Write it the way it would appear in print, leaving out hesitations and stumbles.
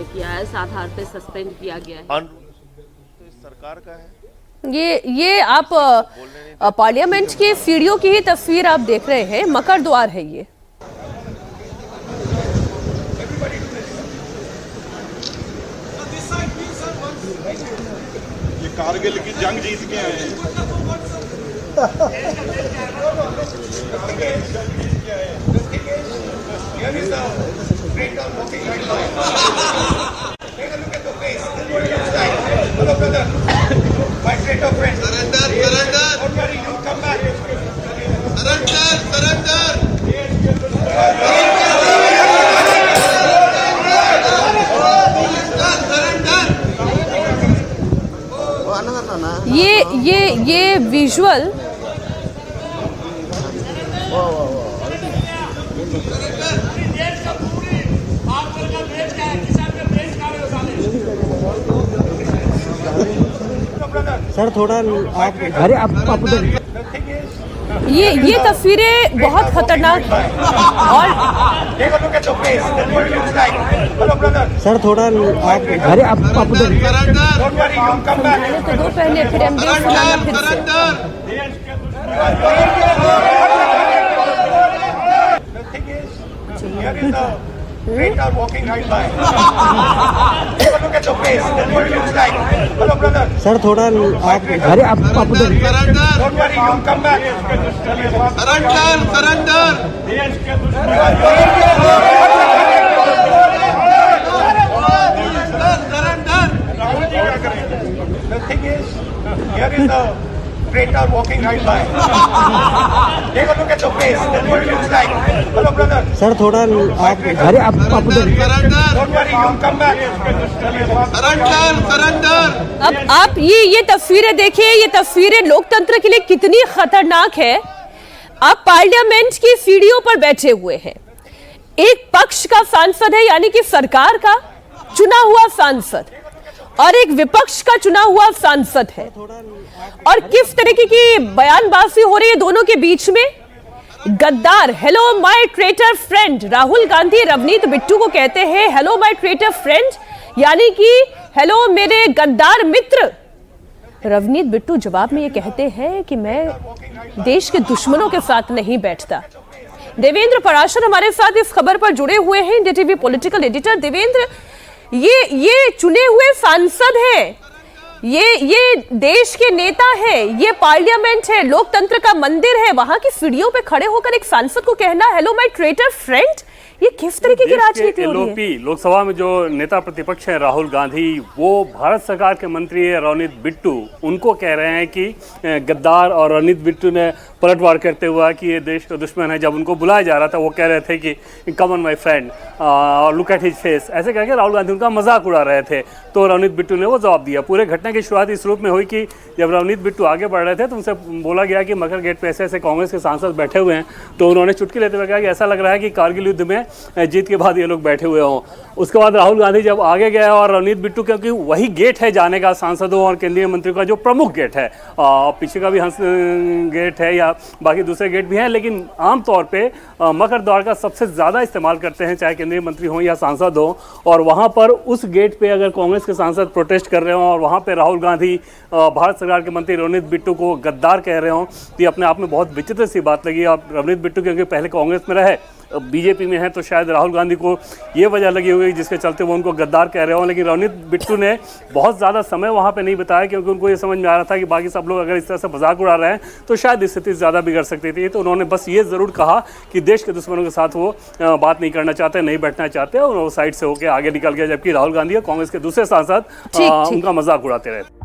किया है, इस आधार पे सस्पेंड किया गया है। तो इस सरकार का है ये आप पार्लियामेंट की सीढ़ियों की ही तस्वीर आप देख रहे हैं। मकर द्वार है ये। कारगिल की जंग जीत के आए हैं। ये विजुअल सर थोड़ा आप अरे आप उधर ये तस्वीरें बहुत खतरनाक है। और सर थोड़ा आप अरे आप उधर मैंने तो दो पहले फिर एमबीएस बनाना फिर से। Trains are walking right by. Take a look at the face. That's what it looks like. Hello, brother. Sir थोड़ा आप अरे आप उधर Don't worry, you'll come back. The thing is, here is the trains are walking right by. Take a look at the face. That's what it looks like. Hello, brother. Sir थोड़ा आप अरे आप उधर Don't worry, you'll come back. अब आप ये तस्वीरें देखिए। ये तस्वीरें लोकतंत्र के लिए कितनी खतरनाक है। आप पार्लियामेंट की सीढ़ियों पर बैठे हुए हैं। एक पक्ष का सांसद है, यानी कि सरकार का चुना हुआ सांसद, और एक विपक्ष का चुना हुआ सांसद है, और किस तरीके की बयानबाजी हो रही है दोनों के बीच में। गद्दार, hello my traitor friend. Rahul Gandhi Ravneet Bittu को कहते हैं हेलो माय ट्रेटर फ्रेंड, यानी कि हेलो मेरे गद्दार मित्र। रवनीत बिट्टू जवाब में ये कहते हैं कि मैं देश के दुश्मनों के साथ नहीं बैठता। देवेंद्र पराशर हमारे साथ इस खबर पर जुड़े हुए हैं, India TV political editor. Devendra, ये चुने हुए सांसद हैं, ये देश के नेता है, ये पार्लियामेंट है, लोकतंत्र का मंदिर है, वहां की सीढ़ियों पे खड़े होकर एक सांसद को कहना हेलो माय ट्रेटर फ्रेंड, ये किस तरीके की राजनीति हो रही है? लोकसभा में जो नेता प्रतिपक्ष है राहुल गांधी, वो भारत सरकार के मंत्री है रवनीत बिट्टू, उनको कह रहे हैं कि गद्दार, और रवनीत बिट्टू ने पलटवार करते हुआ कि ये देश का दुश्मन है। जब उनको बुलाया जा रहा था वो कह रहे थे कि कम ऑन माय फ्रेंड और लुक एट हिज फेस, ऐसे कह के राहुल गांधी उनका मजाक उड़ा रहे थे। तो रवनीत बिट्टू ने वो जवाब दिया। पूरे घटना की शुरुआत इस रूप में हुई कि जब रवनीत बिट्टू आगे बढ़ रहे थे तो उनसे बोला गया कि मकर गेट पे ऐसे ऐसे कांग्रेस के सांसद बैठे हुए हैं। तो उन्होंने चुटकी लेते हुए कहा कि ऐसा लग रहा है कि कारगिल युद्ध में जीत के बाद ये लोग बैठे हुए हों। उसके बाद राहुल गांधी जब आगे गए और रवनीत बिट्टू, क्योंकि वही गेट है जाने का सांसदों और केंद्रीय मंत्रियों का जो प्रमुख गेट है, पीछे का भी हंस गेट है या बाकी दूसरे गेट भी हैं, लेकिन आमतौर पे मकर द्वार का सबसे ज़्यादा इस्तेमाल करते हैं, चाहे केंद्रीय मंत्री हों या सांसद हों। और वहाँ पर उस गेट पे अगर कांग्रेस के सांसद प्रोटेस्ट कर रहे हों और वहाँ पे राहुल गांधी भारत सरकार के मंत्री रवनीत बिट्टू को गद्दार कह रहे हों, तो ये अपने आप में बहुत विचित्र सी बात लगी। अब रवनीत बिट्टू क्योंकि पहले कांग्रेस में रहे, बीजेपी में है, तो शायद राहुल गांधी को ये वजह लगी हुई जिसके चलते वो उनको गद्दार कह रहे हो। लेकिन रवनीत बिट्टू ने बहुत ज़्यादा समय वहाँ पे नहीं बिताया, क्योंकि उनको ये समझ में आ रहा था कि बाकी सब लोग अगर इस तरह से मजाक उड़ा रहे हैं तो शायद स्थिति ज़्यादा बिगड़ सकती थी। तो उन्होंने बस ये ज़रूर कहा कि देश के दुश्मनों के साथ वो बात नहीं करना चाहते, नहीं बैठना चाहते, और वो साइड से होकर आगे निकल गया, जबकि राहुल गांधी और कांग्रेस के दूसरे सांसद उनका मजाक उड़ाते रहे।